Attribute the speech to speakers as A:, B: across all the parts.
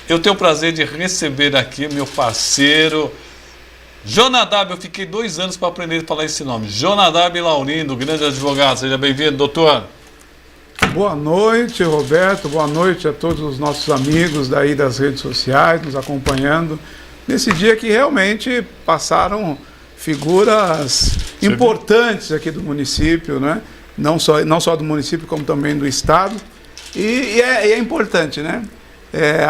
A: Eu tenho o prazer de receber aqui meu parceiro, Jonadab. Eu fiquei 2 anos para aprender a falar esse nome. Jonadab Laurindo, grande advogado. Seja bem-vindo, doutor.
B: Boa noite, Roberto. Boa noite a todos os nossos amigos daí das redes sociais, nos acompanhando. Nesse dia que realmente passaram figuras importantes aqui do município, né? Não só do município, como também do estado. E é importante, né?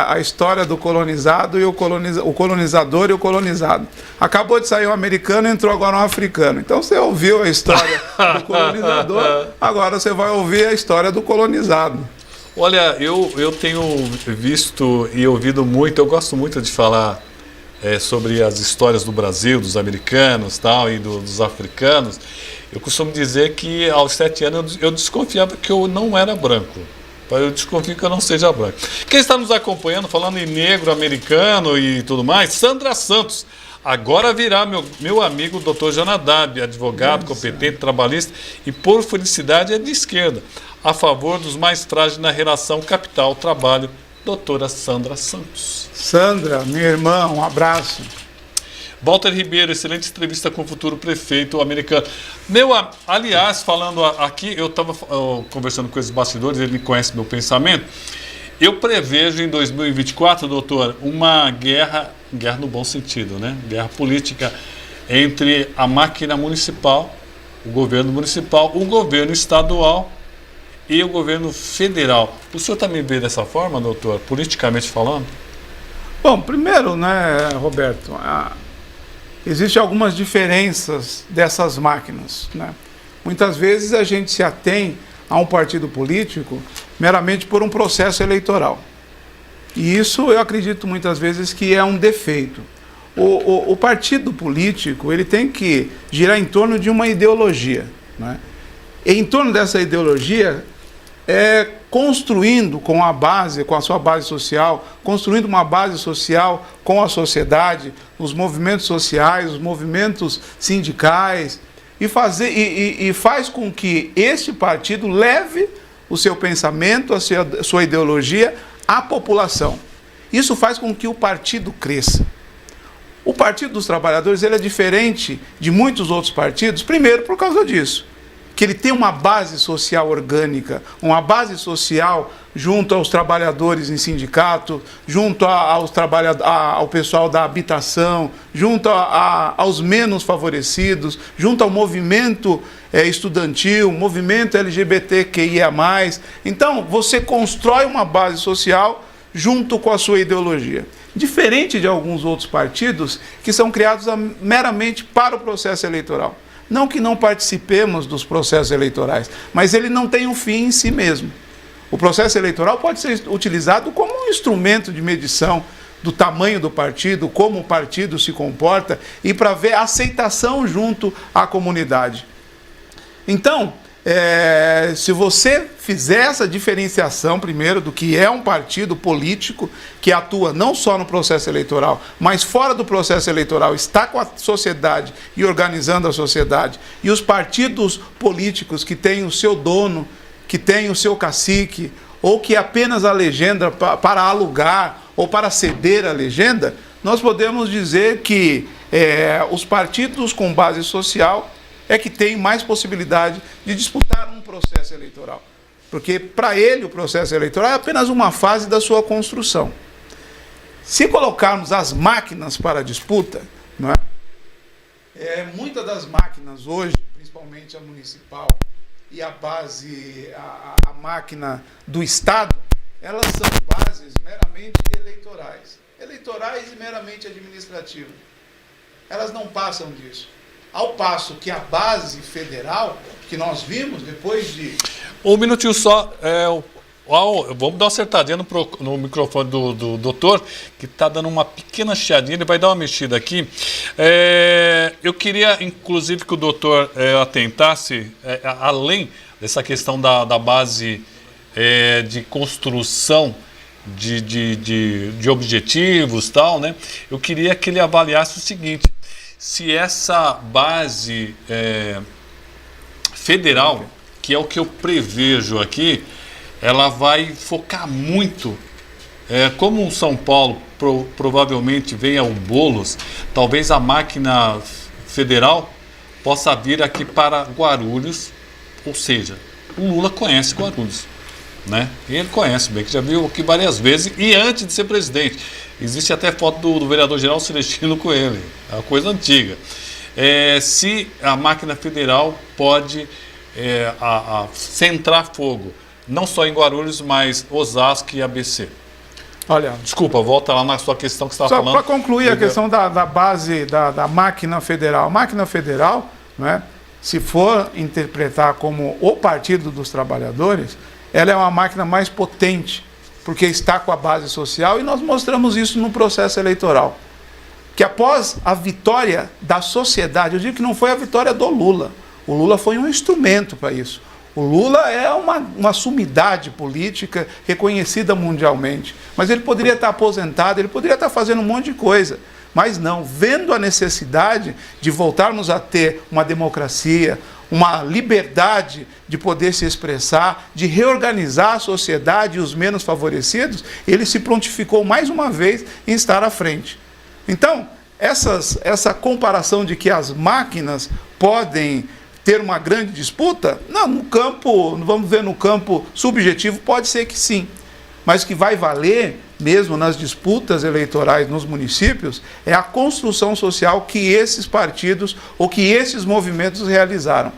B: A história do colonizado e o colonizador e o colonizado. Acabou de sair um americano e entrou agora um africano. Então você ouviu a história do colonizador, agora você vai ouvir a história do colonizado.
A: Olha, eu tenho visto e ouvido muito, eu gosto muito de falar sobre as histórias do Brasil, dos americanos tal, e dos africanos. Eu costumo dizer que aos 7 anos eu desconfiava que eu não era branco. Eu desconfio que eu não seja branco. Quem está nos acompanhando, falando em negro, americano e tudo mais, Sandra Santos. Agora virá meu amigo Dr. Jonadab, advogado, competente, trabalhista e, por felicidade, é de esquerda, a favor dos mais frágeis na relação capital-trabalho, doutora Sandra Santos.
B: Sandra, minha irmã, um abraço.
A: Walter Ribeiro, excelente entrevista com o futuro prefeito americano. Aliás, falando aqui, eu estava conversando com esses bastidores, ele conhece meu pensamento. Eu prevejo em 2024, doutor, uma guerra no bom sentido, né? Guerra política entre a máquina municipal, o governo estadual e o governo federal. O senhor também vê dessa forma, doutor, politicamente falando?
B: Bom, primeiro, né, Roberto, existem algumas diferenças dessas máquinas, né? Muitas vezes a gente se atém a um partido político meramente por um processo eleitoral. E isso eu acredito muitas vezes que é um defeito. O partido político, ele tem que girar em torno de uma ideologia, né? E em torno dessa ideologia, construindo com a sua base social, construindo uma base social com a sociedade, os movimentos sociais, os movimentos sindicais, e faz com que este partido leve o seu pensamento, a sua ideologia à população. Isso faz com que o partido cresça. O Partido dos Trabalhadores ele é diferente de muitos outros partidos, primeiro por causa disso, que ele tem uma base social orgânica, uma base social junto aos trabalhadores em sindicato, junto ao pessoal da habitação, junto aos menos favorecidos, junto ao movimento estudantil, movimento LGBTQIA+. Então, você constrói uma base social junto com a sua ideologia. Diferente de alguns outros partidos que são criados meramente para o processo eleitoral. Não que não participemos dos processos eleitorais, mas ele não tem um fim em si mesmo. O processo eleitoral pode ser utilizado como um instrumento de medição do tamanho do partido, como o partido se comporta e para ver a aceitação junto à comunidade. Então, se você fizer essa diferenciação, primeiro, do que é um partido político que atua não só no processo eleitoral, mas fora do processo eleitoral, está com a sociedade e organizando a sociedade, e os partidos políticos que têm o seu dono, que têm o seu cacique, ou que apenas a legenda para alugar ou para ceder a legenda, nós podemos dizer que os partidos com base social é que tem mais possibilidade de disputar um processo eleitoral. Porque, para ele, o processo eleitoral é apenas uma fase da sua construção. Se colocarmos as máquinas para a disputa, não é? Muitas das máquinas hoje, principalmente a municipal e a base, a máquina do Estado, elas são bases meramente eleitorais e meramente administrativas. Elas não passam disso. Ao passo que a base federal, que nós vimos depois de...
A: Um minutinho só, vamos dar uma acertadinha no microfone do doutor, que está dando uma pequena chiadinha, ele vai dar uma mexida aqui. Eu queria, inclusive, que o doutor atentasse, além dessa questão da base de construção de objetivos, tal, né? Eu queria que ele avaliasse o seguinte: se essa base federal, que é o que eu prevejo aqui, ela vai focar muito como o São Paulo provavelmente venha o Boulos, talvez a máquina federal possa vir aqui para Guarulhos, ou seja, o Lula conhece Guarulhos, né? Ele conhece bem, que já viu aqui várias vezes e antes de ser presidente. Existe até foto do vereador Geraldo Celestino com ele, é uma coisa antiga. Se a máquina federal pode centrar fogo, não só em Guarulhos, mas Osasco e ABC.
B: Olha,
A: desculpa, volta lá na sua questão que você estava falando.
B: Só para concluir a questão da base da máquina federal. A máquina federal, né, se for interpretar como o Partido dos Trabalhadores, ela é uma máquina mais potente, porque está com a base social, e nós mostramos isso no processo eleitoral. Que após a vitória da sociedade, eu digo que não foi a vitória do Lula, o Lula foi um instrumento para isso. O Lula é uma sumidade política reconhecida mundialmente, mas ele poderia estar aposentado, ele poderia estar fazendo um monte de coisa, mas não, vendo a necessidade de voltarmos a ter uma democracia, uma liberdade de poder se expressar, de reorganizar a sociedade e os menos favorecidos, ele se prontificou mais uma vez em estar à frente. Então, essa comparação de que as máquinas podem ter uma grande disputa, não, no campo, vamos ver, no campo subjetivo, pode ser que sim, mas o que vai valer mesmo nas disputas eleitorais nos municípios é a construção social que esses partidos ou que esses movimentos realizaram,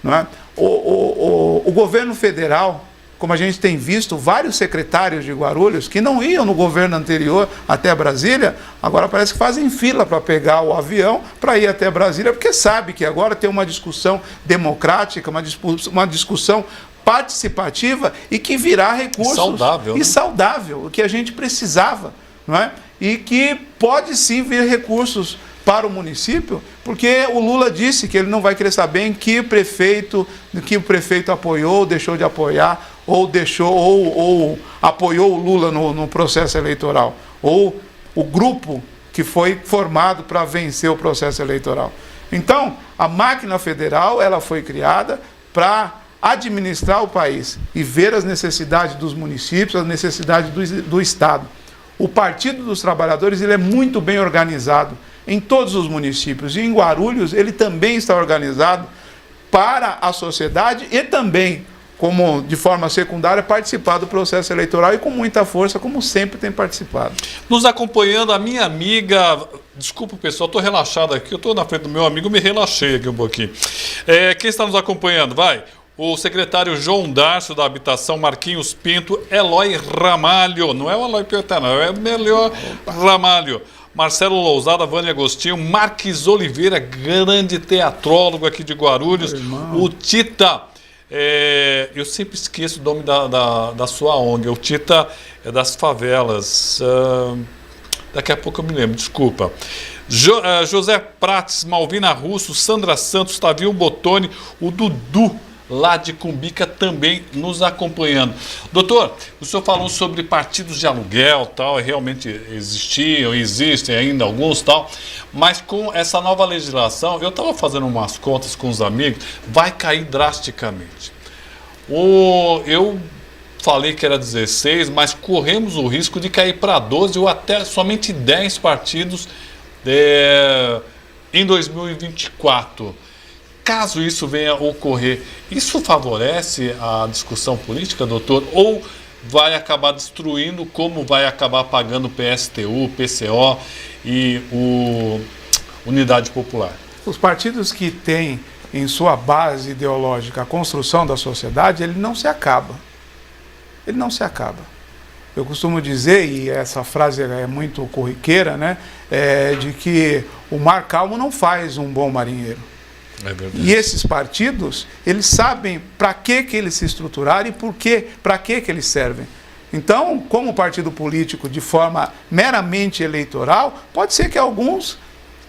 B: não é? O governo federal, como a gente tem visto, vários secretários de Guarulhos que não iam no governo anterior até Brasília, agora parece que fazem fila para pegar o avião para ir até Brasília, porque sabe que agora tem uma discussão democrática, uma discussão participativa e que virá recursos
A: saudável, né?
B: Saudável, o que a gente precisava, não é? E que pode sim vir recursos para o município, porque o Lula disse que ele não vai querer saber em que o prefeito apoiou, deixou de apoiar, ou apoiou o Lula no processo eleitoral, ou o grupo que foi formado para vencer o processo eleitoral. Então, a máquina federal, ela foi criada para administrar o país e ver as necessidades dos municípios, as necessidades do Estado. O Partido dos Trabalhadores, ele é muito bem organizado em todos os municípios, e em Guarulhos ele também está organizado para a sociedade e também, como de forma secundária, participar do processo eleitoral e com muita força, como sempre tem participado.
A: Nos acompanhando, a minha amiga, desculpa pessoal, estou relaxado aqui, eu estou na frente do meu amigo, me relaxei aqui um pouquinho. Quem está nos acompanhando, vai? O secretário João Darcio da Habitação, Marquinhos Pinto, Eloy Ramalho, não é o Eloy Pietá, não, é o melhor Ramalho. Marcelo Lousada, Vânia Agostinho, Marques Oliveira, grande teatrólogo aqui de Guarulhos, o Tita, eu sempre esqueço o nome da sua ONG, o Tita é das favelas, daqui a pouco eu me lembro, desculpa. José Prates, Malvina Russo, Sandra Santos, Tavinho Botoni, o Dudu, lá de Cumbica, também nos acompanhando. Doutor, o senhor falou sobre partidos de aluguel, tal, e realmente existiam, existem ainda alguns, tal, mas com essa nova legislação, eu estava fazendo umas contas com os amigos, vai cair drasticamente. Eu falei que era 16, mas corremos o risco de cair para 12 ou até somente 10 partidos em 2024. Caso isso venha a ocorrer, isso favorece a discussão política, doutor? Ou vai acabar destruindo, como vai acabar pagando o PSTU, PCO e o Unidade Popular?
B: Os partidos que têm em sua base ideológica a construção da sociedade, ele não se acaba. Ele não se acaba. Eu costumo dizer, e essa frase é muito corriqueira, né, de que o mar calmo não faz um bom marinheiro.
A: É verdade.
B: E esses partidos, eles sabem para que eles se estruturaram e para que eles servem. Então, como partido político de forma meramente eleitoral, pode ser que alguns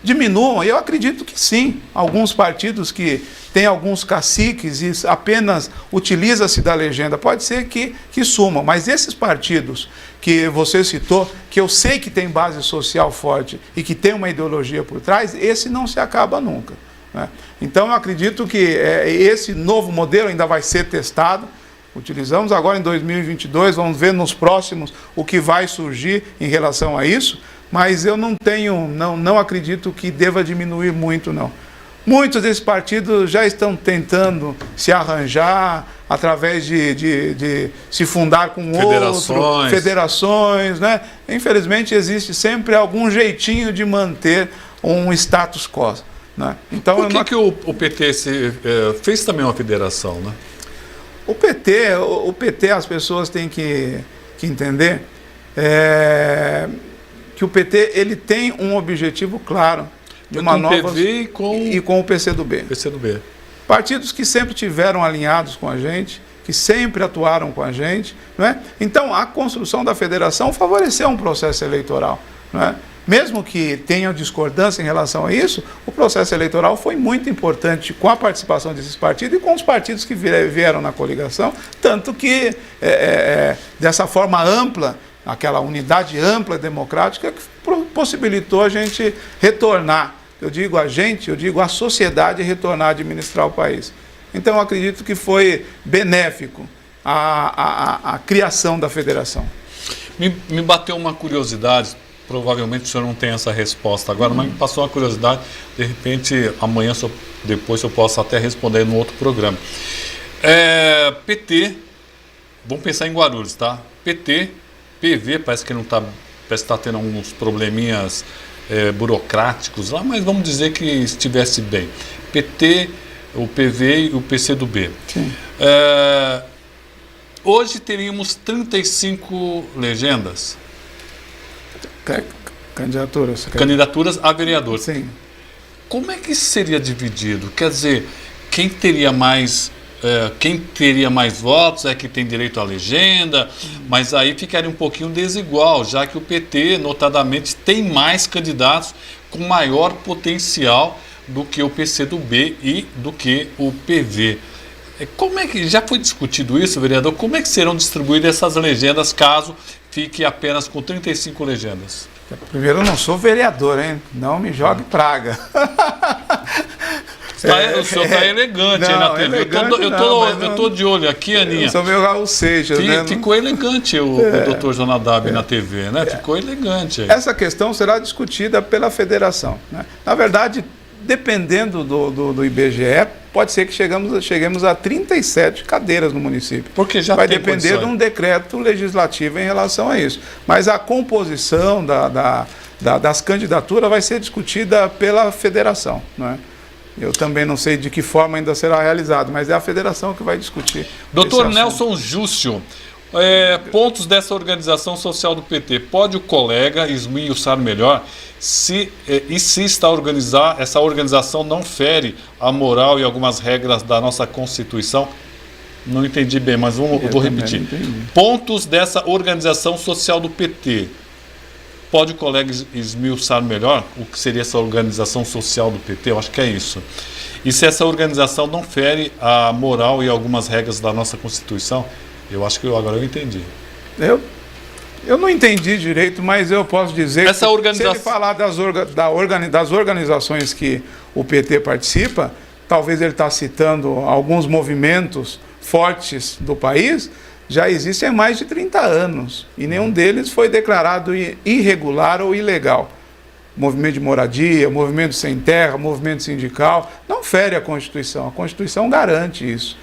B: diminuam, e eu acredito que sim, alguns partidos que têm alguns caciques e apenas utiliza-se da legenda, pode ser que sumam, mas esses partidos que você citou, que eu sei que tem base social forte e que tem uma ideologia por trás, esse não se acaba nunca, né? Então eu acredito que esse novo modelo ainda vai ser testado, Utilizamos agora em 2022, vamos ver nos próximos o que vai surgir em relação a isso, mas eu não acredito que deva diminuir muito, não. Muitos desses partidos já estão tentando se arranjar através de se fundar com federações, né? Infelizmente existe sempre algum jeitinho de manter um status quo, né? Então,
A: por que o PT fez também uma federação, né?
B: O PT as pessoas têm que entender que o PT ele tem um objetivo claro de uma nova
A: PV
B: e com o PCdoB. Partidos que sempre tiveram alinhados com a gente, que sempre atuaram com a gente, não é? Então a construção da federação favoreceu um processo eleitoral, não é? Mesmo que tenham discordância em relação a isso, o processo eleitoral foi muito importante com a participação desses partidos e com os partidos que vieram na coligação, tanto que dessa forma ampla, aquela unidade ampla democrática que possibilitou a gente retornar. Eu digo a sociedade retornar a administrar o país. Então eu acredito que foi benéfico a criação da federação.
A: Me bateu uma curiosidade. Provavelmente o senhor não tem essa resposta agora, mas me passou uma curiosidade. De repente, amanhã, depois eu posso até responder no outro programa. PT, vamos pensar em Guarulhos, tá? PT, PV, parece que está tendo alguns probleminhas burocráticos lá, mas vamos dizer que estivesse bem. PT, o PV e o PCdoB. Hoje teríamos 35 legendas. Candidaturas a vereador.
B: Sim.
A: Como é que isso seria dividido? Quer dizer, quem teria mais votos é que tem direito à legenda, mas aí ficaria um pouquinho desigual, já que o PT, notadamente, tem mais candidatos com maior potencial do que o PCdoB e do que o PV. Como é que já foi discutido isso, vereador? Como é que serão distribuídas essas legendas caso fique apenas com 35 legendas?
B: Primeiro, eu não sou vereador, hein? Não me jogue praga.
A: O senhor está elegante aí na TV. Eu estou de olho aqui, Aninha.
B: Eu sou meio Raul Seixas, né?
A: Ficou elegante o doutor Jonadab na TV, né? Ficou elegante.
B: Essa questão será discutida pela federação, né? Na verdade, dependendo do IBGE, pode ser que cheguemos a 37 cadeiras no município.
A: Porque já
B: vai
A: tem
B: depender
A: condições.
B: De um decreto legislativo em relação a isso. Mas a composição das candidaturas vai ser discutida pela federação, não é? Eu também não sei de que forma ainda será realizado, mas é a federação que vai discutir.
A: Doutor Nelson Júcio, pontos dessa organização social do PT. Pode o colega esmiuçar melhor se essa organização não fere a moral e algumas regras da nossa Constituição? Não entendi bem, mas eu vou repetir. Pontos dessa organização social do PT. Pode o colega esmiuçar melhor o que seria essa organização social do PT? Eu acho que é isso. E se essa organização não fere a moral e algumas regras da nossa Constituição? Eu acho que agora eu entendi.
B: Eu não entendi direito, mas eu posso dizer que se ele falar das organizações que o PT participa, talvez ele está citando alguns movimentos fortes do país, já existem há mais de 30 anos e nenhum deles foi declarado irregular ou ilegal. Movimento de moradia, movimento sem terra, movimento sindical, não fere a Constituição garante isso.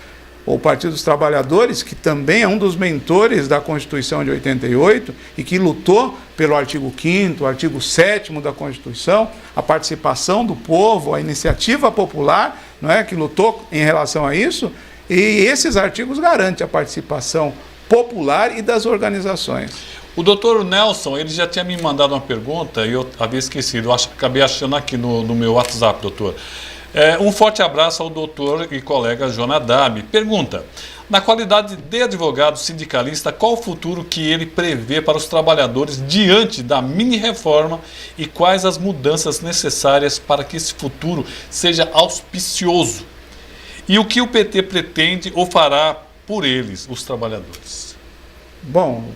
B: O Partido dos Trabalhadores, que também é um dos mentores da Constituição de 88 e que lutou pelo artigo 5º, o artigo 7º da Constituição, a participação do povo, a iniciativa popular, não é, que lutou em relação a isso, e esses artigos garantem a participação popular e das organizações.
A: O doutor Nelson, ele já tinha me mandado uma pergunta e eu havia esquecido, acabei achando aqui no meu WhatsApp, doutor. Um forte abraço ao doutor e colega Jonadab. Pergunta: na qualidade de advogado sindicalista, qual o futuro que ele prevê para os trabalhadores diante da mini-reforma e quais as mudanças necessárias para que esse futuro seja auspicioso? E o que o PT pretende ou fará por eles, os trabalhadores?
B: Bom,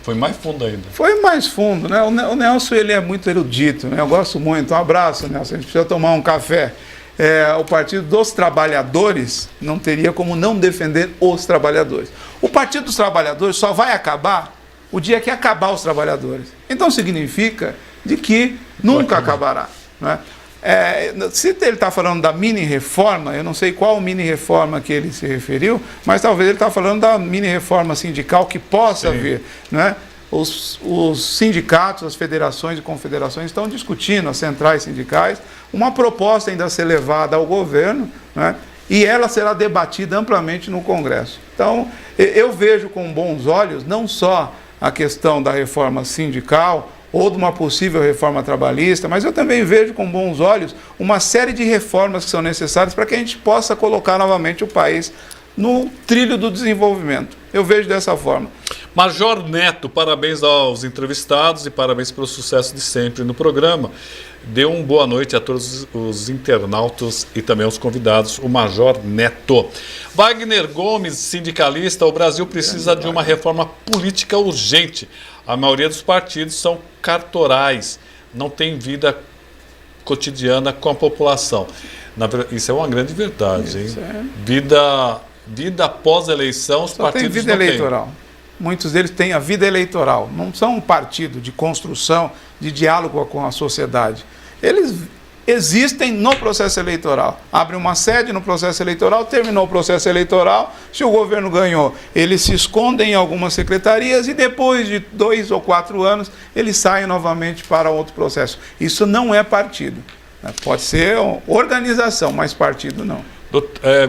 A: foi mais fundo ainda.
B: Foi mais fundo, né? O Nelson, ele é muito erudito, né? Eu gosto muito. Um abraço, Nelson. A gente precisa tomar um café. o Partido dos Trabalhadores não teria como não defender os trabalhadores. O Partido dos Trabalhadores só vai acabar o dia que acabar os trabalhadores. Então significa de que nunca acabará. Não é? Se ele está falando da mini-reforma, eu não sei qual mini-reforma que ele se referiu, mas talvez ele está falando da mini-reforma sindical que possa vir. Não é? Os sindicatos, as federações e confederações estão discutindo, as centrais sindicais, uma proposta ainda a ser levada ao governo, né, e ela será debatida amplamente no Congresso. Então, eu vejo com bons olhos não só a questão da reforma sindical ou de uma possível reforma trabalhista, mas eu também vejo com bons olhos uma série de reformas que são necessárias para que a gente possa colocar novamente o país no trilho do desenvolvimento. Eu vejo dessa forma.
A: Major Neto, parabéns aos entrevistados e parabéns pelo sucesso de sempre no programa. Dê uma boa noite a todos os internautas e também aos convidados, o Major Neto. Wagner Gomes, sindicalista, o Brasil precisa de uma reforma política urgente. A maioria dos partidos são cartorais, não tem vida cotidiana com a população. Isso é uma grande verdade, hein? Vida após a eleição, os partidos
B: tem vida eleitoral. Muitos deles têm a vida eleitoral. Não são um partido de construção, de diálogo com a sociedade. Eles existem no processo eleitoral. Abrem uma sede no processo eleitoral, terminou o processo eleitoral, se o governo ganhou, eles se escondem em algumas secretarias e depois de 2 ou 4 anos, eles saem novamente para outro processo. Isso não é partido. Pode ser organização, mas partido não.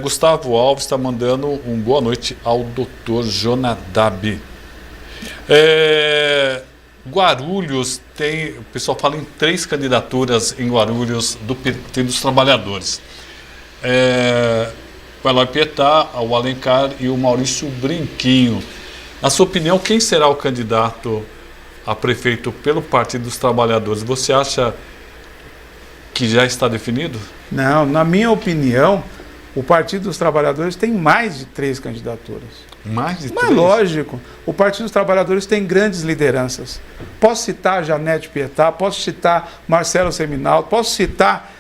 A: Gustavo Alves está mandando um boa noite ao doutor Jonadab. Guarulhos tem, o pessoal fala em 3 candidaturas em Guarulhos do PT dos Trabalhadores. O Eloy Pietá, o Alencar e o Maurício Brinquinho. Na sua opinião, quem será o candidato a prefeito pelo Partido dos Trabalhadores? Você acha que já está definido?
B: Não, na minha opinião, o Partido dos Trabalhadores tem mais de 3 candidaturas.
A: Mais de 3?
B: Mas lógico, o Partido dos Trabalhadores tem grandes lideranças. Posso citar Janete Pietá, posso citar Marcelo Seminal, posso citar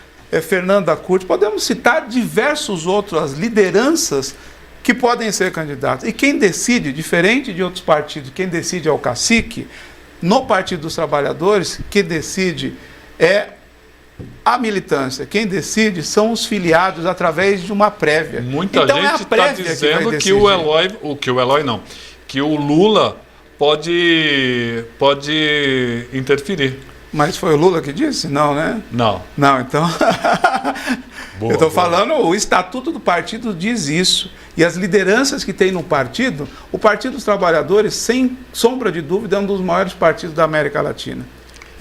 B: Fernanda Curti, podemos citar diversos outras lideranças que podem ser candidatos. E quem decide, diferente de outros partidos, quem decide é o cacique, no Partido dos Trabalhadores, quem decide é a militância. Quem decide são os filiados através de uma prévia.
A: Muita gente está dizendo que o Lula pode interferir.
B: Mas foi o Lula que disse? Não, né?
A: Não.
B: Não, então... Eu estou falando, o estatuto do partido diz isso. E as lideranças que tem no partido, o Partido dos Trabalhadores, sem sombra de dúvida, é um dos maiores partidos da América Latina.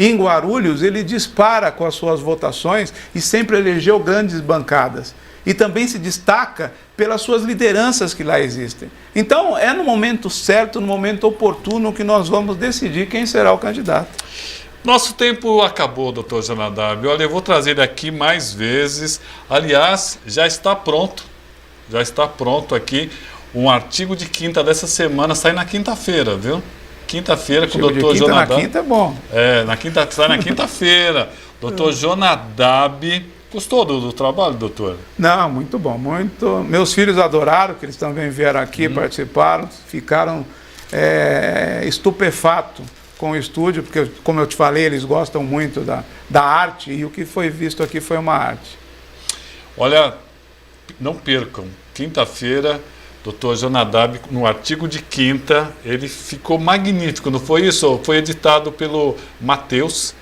B: Em Guarulhos, ele dispara com as suas votações e sempre elegeu grandes bancadas. E também se destaca pelas suas lideranças que lá existem. Então, é no momento certo, no momento oportuno, que nós vamos decidir quem será o candidato.
A: Nosso tempo acabou, doutor Jonadab. Olha, eu vou trazer ele aqui mais vezes. Aliás, já está pronto aqui um artigo de quinta dessa semana, sai na quinta-feira, viu? Quinta-feira com o doutor Jonadab.
B: Na quinta é bom.
A: Sai na quinta-feira. Doutor Jonadab. Gostou do trabalho, doutor?
B: Não, muito bom, muito. Meus filhos adoraram, que eles também vieram aqui, participaram, ficaram estupefatos com o estúdio, porque, como eu te falei, eles gostam muito da arte, e o que foi visto aqui foi uma arte.
A: Olha, não percam, quinta-feira, doutor Jonadab, no artigo de quinta, ele ficou magnífico, não foi isso? Foi editado pelo Matheus,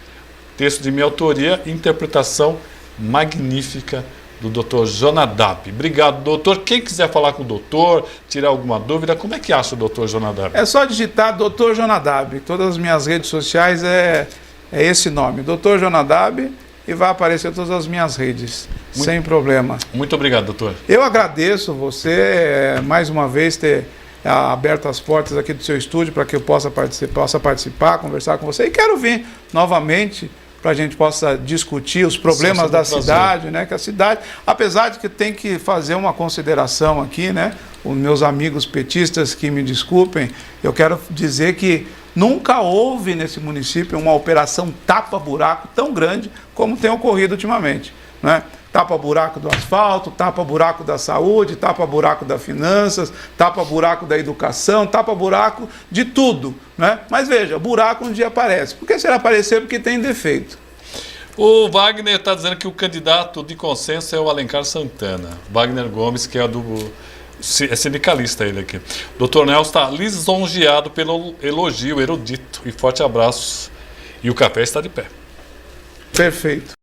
A: texto de minha autoria, interpretação magnífica do doutor Jonadab. Obrigado, doutor. Quem quiser falar com o doutor, tirar alguma dúvida, como é que acha o doutor Jonadab?
B: É só digitar doutor Jonadab. Todas as minhas redes sociais é esse nome, doutor Jonadab, e vai aparecer todas as minhas redes, sem problema.
A: Muito obrigado, doutor.
B: Eu agradeço você, mais uma vez, ter aberto as portas aqui do seu estúdio para que eu possa participar, conversar com você, e quero vir novamente para a gente possa discutir os problemas da cidade, né? Que a cidade, apesar de que tem que fazer uma consideração aqui, né? Os meus amigos petistas que me desculpem, eu quero dizer que nunca houve nesse município uma operação tapa-buraco tão grande como tem ocorrido ultimamente, né? Tapa buraco do asfalto, tapa buraco da saúde, tapa buraco das finanças, tapa buraco da educação, tapa buraco de tudo, né? Mas veja, buraco um dia aparece. Por que será aparecer? Porque tem defeito.
A: O Wagner está dizendo que o candidato de consenso é o Alencar Santana. Wagner Gomes, que é é sindicalista ele aqui. Dr. Nelson está lisonjeado pelo elogio erudito. E forte abraço. E o café está de pé.
B: Perfeito.